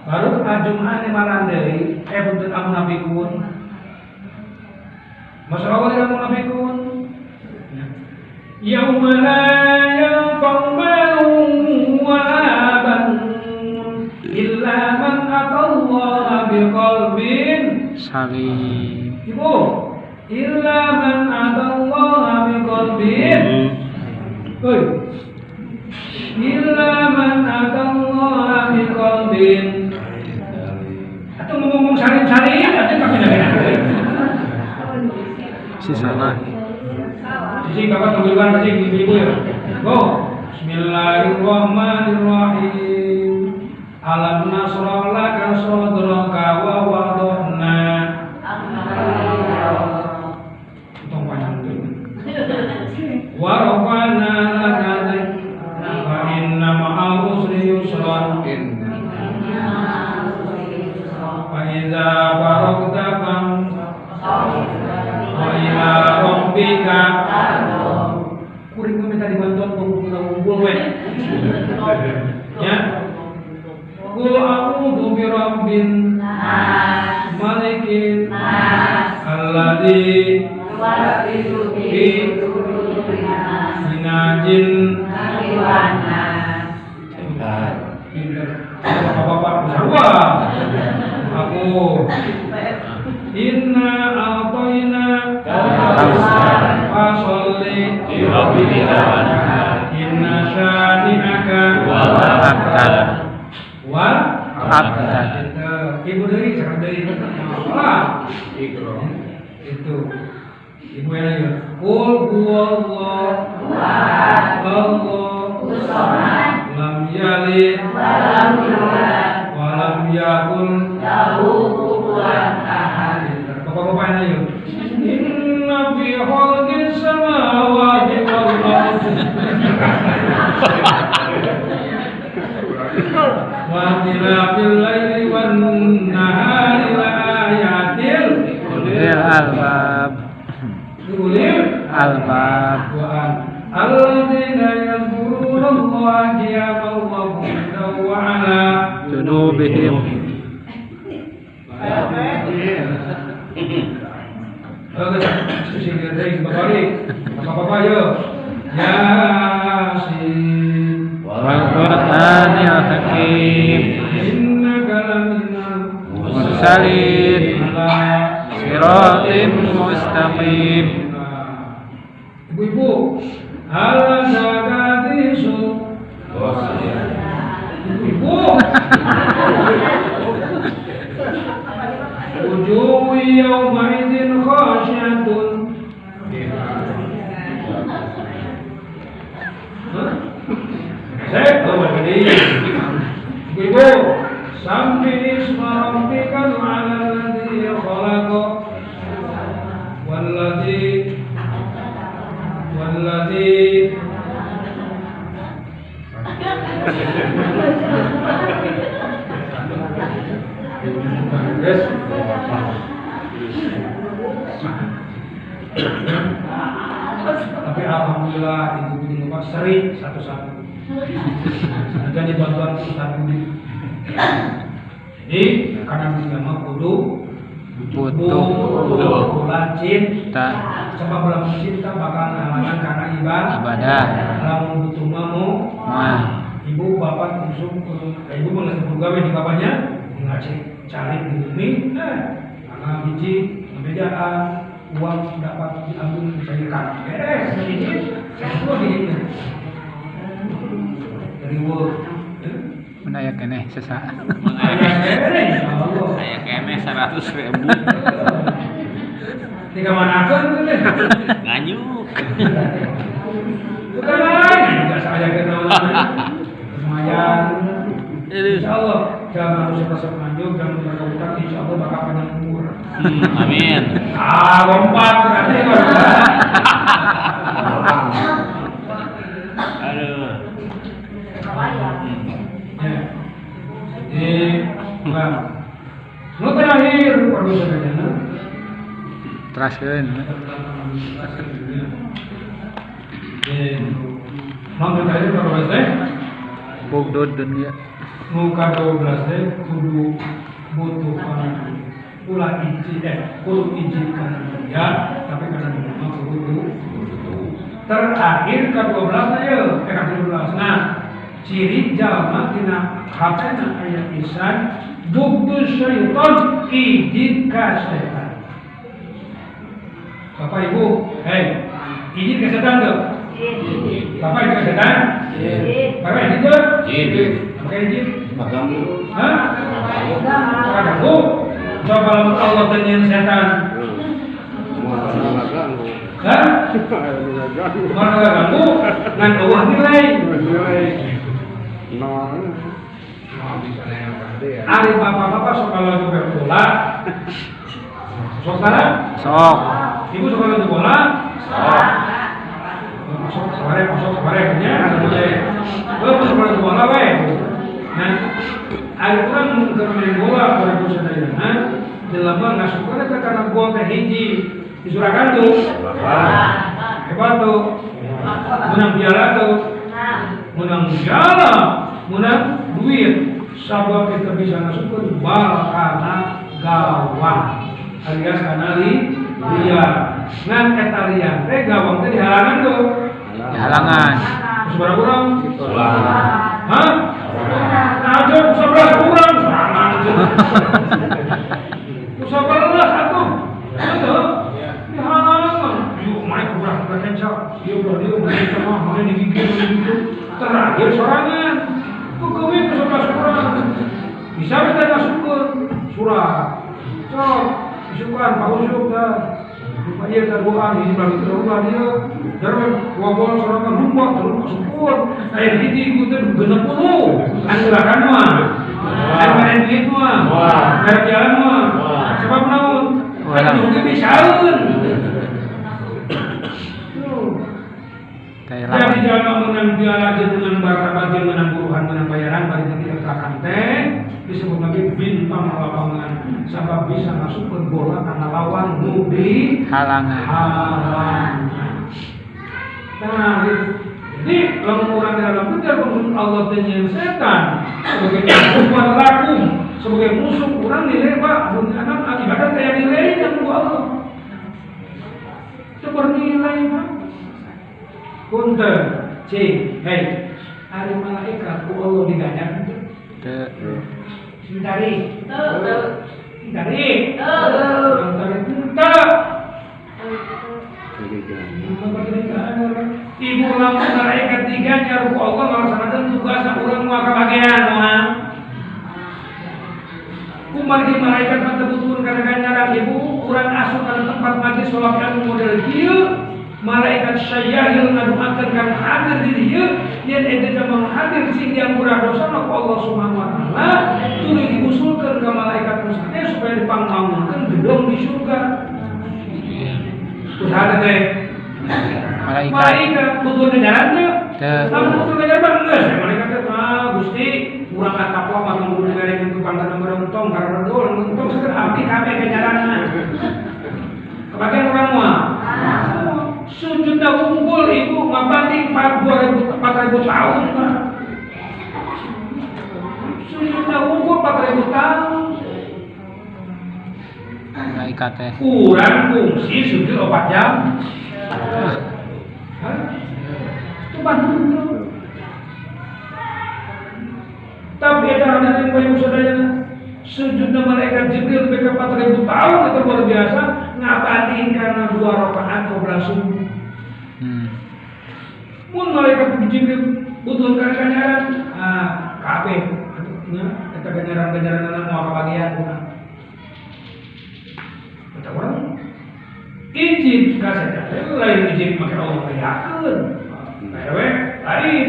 Baru ajumane marandai buntut amun nabikun. Masyaallah ya munafiqun. Yauma la yanfa'u malun wa banun illa man atallaha biqalbin Salim. Ibu, illa man atallaha biqalbin. Illa man atallaha biqalbin. Atau ngomong salim-salim atau kabeh-kabeh. Si salah. Jadi bapak tungguan tadi ibu ya. Go. Bismillahirrahmanirrahim. Alam nasrah laka sadraka wa wada'na. Tong panjang tu. Wa rafa'na laka dzikraka fa inna ma'al usri yusra. Fa idza faragta wa ila rabbika kuring minta dibantuan ngumpul we ya qul a'udzu bi rabbin nas malikin nas alladzi yuwaswisu fi minajin nas bapak-bapak semua aku inna a'tayna fasholli li rabbika wanhar Inna syani'aka wal abtar. wal Abtar. Ibu dari jangan dari apa? Itu ibu yang lagi. Qul huwallahu Allahu samad lam yalid wa lam yakul lahu kufuwan ahad. Bapak-bapak yang lagi. Inna fi khalqis samawati wal ardi wa ikhtilafil laili wan nahari la ayatin Ulil albab. ulil Albab. alladzina yadhkuruna qiyaman wa qu'udan wa 'ala Junubihim. Bapak-bapak yuk. Yasin Wal Qur'anil Hakim. innaka laminal Mursalin. Siratim mustaqim. Ibu-ibu, hal zakatisu. Ibu-ibu. Wujuhu yawma idzin khasyiatun. Saya tahu tadi. Ibu-ibu, sampai isma rabbikal a'la alladzi khalaqa walladzi Yes. Tapi alhamdulillah ibu bikin lupa seri satu-satu. Jadi bantuan Ustaz Budi. Jadi karena nama kudu Butuh cinta. tak Sebab belum cinta bakal ngalangan karena ibadah. Lamun butuh mau ibu bapak usung ibu mengasih gawe di bapaknya ngacik cari di bumi karena biji pembedaan uang dapat diambil dicairkan beres ini semua gini dari work Menaya keneh sesaat. Kayak kene 100.000 tiga manakan tuh deh nganyuk. bukan lagi nggak saya kenal lumayan. Insya Allah jangan harus merasa manjur dan berkah insya Allah bakal panjang umur. Amin. Lompat berarti Aduh. Ya. Jadi, lu terakhir perlu saja. Teraskeun. Mampu tadi berapa teh? Bugdud dunia. Muka 12 teh kudu butuh kanan ulah kudu izin kanan ya tapi kanan mah kudu terakhir ke 12 ayo ke 12 nah ciri jalma tina hapena aya isan bugdu syaitan izin ka setan. Bapak Ibu izin ke setan tuh Bapak izin ke setan Bapak izin tuh Bapak izin hah? Ganggu. Coba Allah dengan setan. Hah? Mana ganggu? Ngan Allah nilai. Ari bapak-bapak sok kalau juga bola. Sok sana? Sok. Ibu sok kalau bola? Sok. Masuk sabareng nya. Lu sok kalau bola we. Nah, ada orang bermain bola pada musim dayana, dalam nggak suka karena gol teh hiji di Suragan tuh, hebat tuh, menang piala tuh, menang duit, sabab kita bisa masuk bal karena gawang, alias karena liar, ngan etalian, gawang teh di halangan tuh, Di halangan. seberapa kurang? Hah? Aja sebelah kurang serangan. Sebelah satu. Itu di halangan. Yuk main kurang kencang. Dia main sama main digigit. sok isukan pausuk dah supaya terbuka di belakang terbuka dia terus wabon sorangan rumah terus sepuluh air hiji itu genep puluh anggaran mah anggaran duit mah anggaran jalan mah sebab naon kan juga bisaun jadi jangan menang piala dengan martabat menang buruhan menang bayaran bagi tidak akan teh disebut lagi bintang lapangan sebab bisa masuk ke bola karena lawan di halangan. Nah, jadi kalau orang di dalam benar maksud Allah dengan setan sebagai musuh lakum sebagai musuh orang nilai pak dunia anak akibatnya kayak nilai yang Allah seperti nilai pak. Punten, cing, hei, hari malaikat ku Allah diganjar. Hindari, Ibu lamun malaikat diganjar ku Allah melaksanakan tugas urang moal kabagian moal. Ku margi malaikat mah butuh kana ganjaran ibu urang asup kana tempat majelis sholat ilmu model kieu. Malaikat syayahil ngaduakeun kana hadir di dieu yen eta mah hadir sing diampura dosana ku Allah Subhanahu wa taala tuluy diusulkeun ka malaikat musane supaya dipangmangunkeun gedung di surga. Terus ada teh malaikat butuh ganjarannya lamun butuh ganjaran geus malaikat teh Gusti urang atapwa mah kudu digarekeun ku pangkat nomor untung karena dol untung seger abdi kabeh ganjaranna kebagian urang mah sujud unggul ibu ngabanding 4.000 tahun kan sujud unggul 4.000 tahun malaikat teh kurang fungsi sujud 4 jam itu bantu tapi ada hadirin ibu saudara sujud malaikat Jibril lebih ke 4.000 tahun itu luar biasa ngabanding karena 2 rakaat qobla subuh. Mun malaikat Jibril butuh ganjaran kabeh nya eta ganjaran-ganjaran moal kabagian urang. Eta urang izin ka saya lain izin make Allah kayakeun. Bae lain.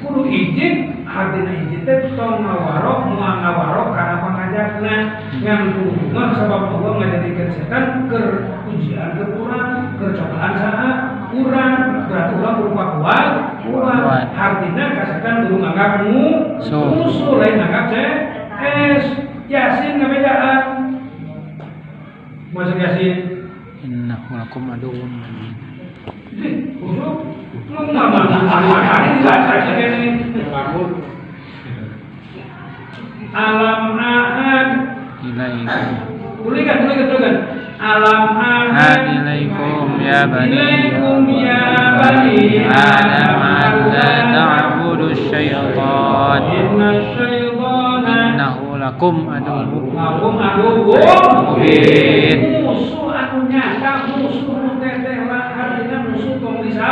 Kudu izin artinya izin teh tong ngawarok moal ngawarok kana pangajakna ngan kudu mah sabab Allah ngajadikeun setan keur ujian keur urang keur cobaan saha urang berarti urang berupa kuat artinya ka setan kudu nganggap musuh lain nganggap Yasin ngabedaan maca Yasin innahu lakum aduwwun mubin musuh hari dibaca ini alam ahad ilaikum tulikan alam ahad ilaikum ya bani adam alla ta'budu syaitan innahu lakum aduwwun mubin musuh anu nyata musuh teteh lah artinya musuh tong bisa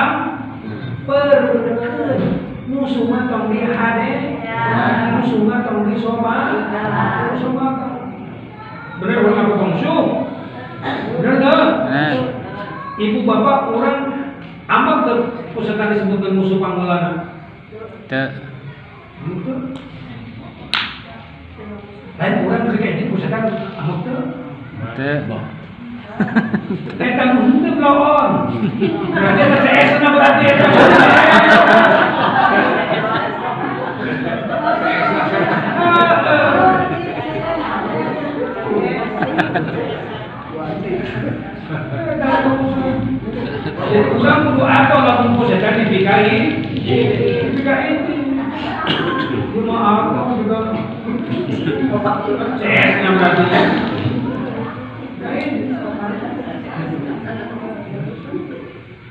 perdekeun musuh mah tong dihade musuh mah tong disobat bener urang aku tongsuh bener teu ibu bapak urang amat teu pusaka disebutkeun musuh panggeulana teu lain urang geus kayak pusaka amat teu eta musuh teu bloon berarti eta CS na berarti eta Usang kudu atau lamun pusaka dipikai itu cuma aku juga CS yang berarti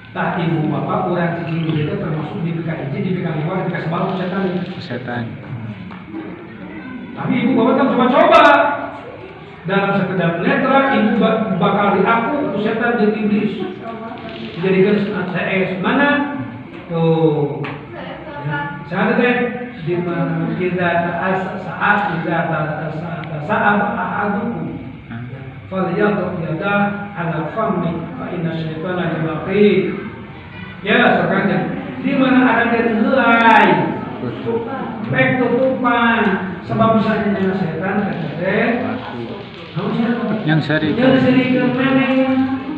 tak ibu bapak kurang tinggi itu termasuk dipikai luar dikasih balu setan tapi ibu bapak kan coba-coba dalam sekedar netra ibu bakal diaku setan dan iblis jadikan CS mana tuh saya teh di mana kita saat ahadukum falyadhu yadah ala fammi fa inna syaitana yabqi. Ya sekarang di mana ada helai baik tutupan sebab misalnya setan yang sering kemana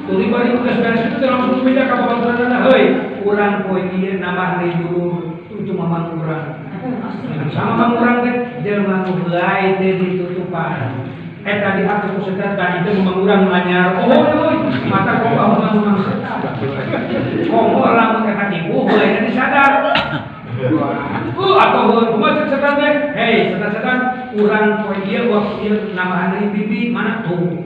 tuli bari beres itu langsung beda ka bawa heuy urang poe ieu nambah deui dulu itu mamang urang sama mamang urang teh jelema nu helai teh ditutupan eta diatur ku setan tadi teh mamang urang nganyar oh mata kok mamang setan kok lamun eta ibu heuy disadar atau kumaha setan teh hei setan urang poe ieu waktu ieu nambahan deui bibi mana tuh.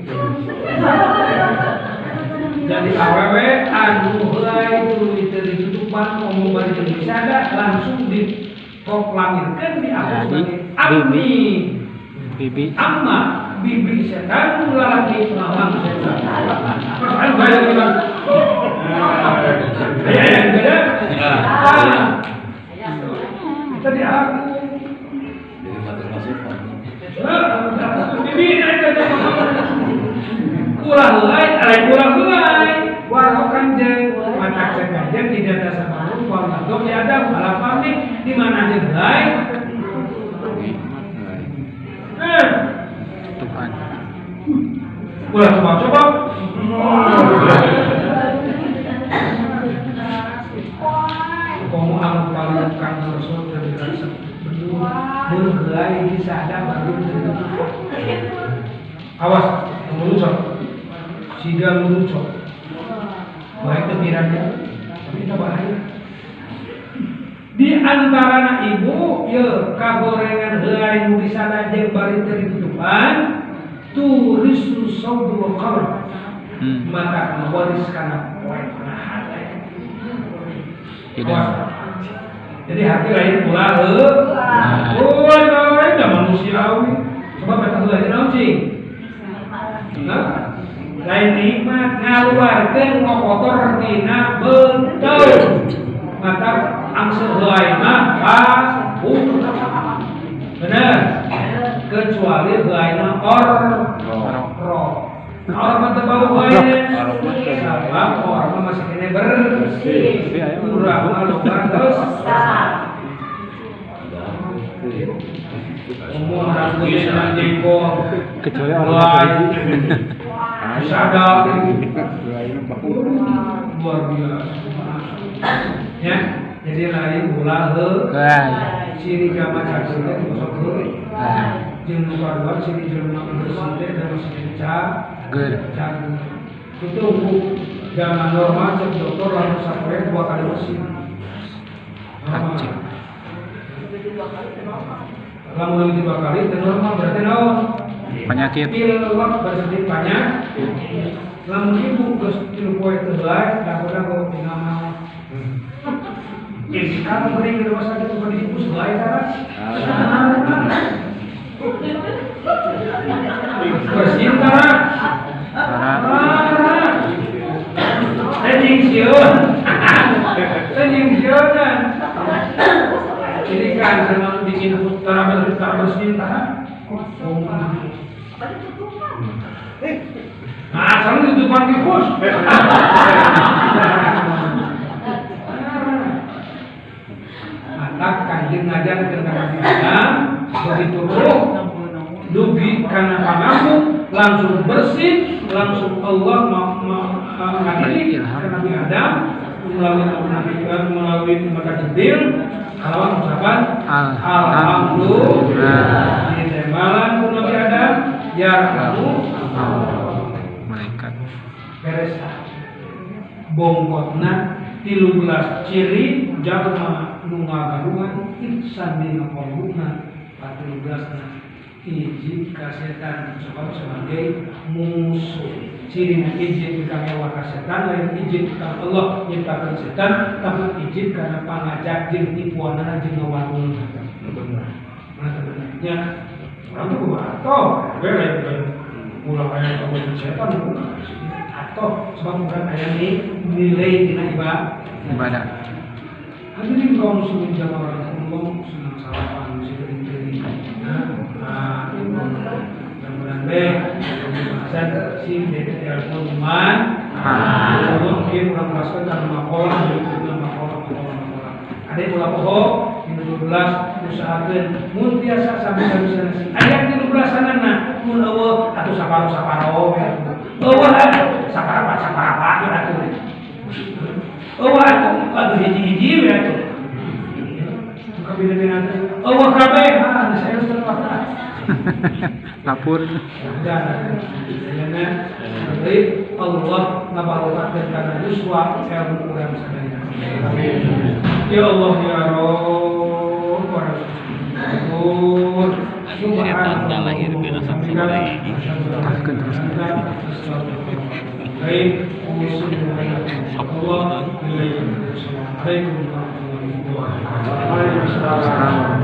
Jadi awewe anu heulai tuluy teu ditutupan ngomong bari teu disada langsung diproklamirkeun di atas sebagai abdi bibi amma bibi setan lalaki pelawang setan. Persoalan bae gimana? Ya beda. Tadi aku Jadi mati masukan. bibi naik ke ulah heulai alai ulah heulai warho kanjeng mata kanjeng di atas sabarung warna dok ya ada malah pamit di mana aja heulai tutupan ulah coba komo anu paling kang rasul dari rasa berdua heulai bisa ada baru awas meluncur sidang meluncur baik tepirannya tapi itu bahaya di antara ibu ya kagorengan helai nu disana jeung bari teu ditutupan turisu saudul qalb mata waris kana poe hati jadi hati lain pula lain da manusiawi sebab eta helai naon cing lain nikmat ngaluarkeun kotor tina betul mata angseur heulai mah bener kecuali heulai mah roh mah teu bau heulai sabab orang mah masih kene bersih urang mah loba dosa umum rambut dan jengkol kecuali orang sadar luar biasa ya jadi lain ulah ciri gama cacing teh masuk jeung nu kadua ciri jelema bersih teh dan cager itu zaman normal cek dokter langsung sapoe 2 kali bersih lamun lagi 2 kali teh normal berarti naon penyakit pilek bersedih banyak lamun ibu geus 3 poe teu heulai dagoda tinggal mau ini kan beri ke rumah sakit untuk ibu sebelah kan bersihin kan anjing siun kan ini kan dengan bikin putara bersihin kan nah sekarang ditutupan tikus anak kanjeng ngajar ke Nabi Adam begitu dugi karena pangamu langsung bersih langsung Allah mengadili ke Nabi Adam melalui mata Jibril kalau ucapan alhamdulillah di tembalan ku Nabi Adam ya kamu malaikat beres bongkotna 13 ciri jalma nu ngagarungan ihsan dina qalbuna 14 izin ka setan sebab sebagai musuh ciri izin ka mewah ka setan lain izin ka Allah nyiptakeun setan tapi izin karena pangajak jeung tipuanana jeung ngawangun bener nya orang tuh atau lain ulah aya ka setan atau sebab bukan aya nilai dina ibadah ibadah hadirin kaum muslimin jamaah Allah salapan si kering-kering. Nah, itu mudah-mudahan baik. Bahasan si DPR Pengumuman. Mungkin orang masuk dalam makolah, ada pula pokok di 17 usahakan mun biasa sampai bisa nasi ayat di 17 sana mun eueuh atuh saparo ya eueuh sapara atuh eueuh atuh hiji-hiji ya atuh buka beda-beda eueuh kabeh saya setelah Lapor. dan Allah ngabarokatkeun kana yuswa ilmu urang sadaya. Ya Allah ya Rabb wa Eta lahir dina sakumaha hiji. Teruskan, teruskan. Baik, Assalamualaikum warahmatullahi wabarakatuh. Assalamualaikum.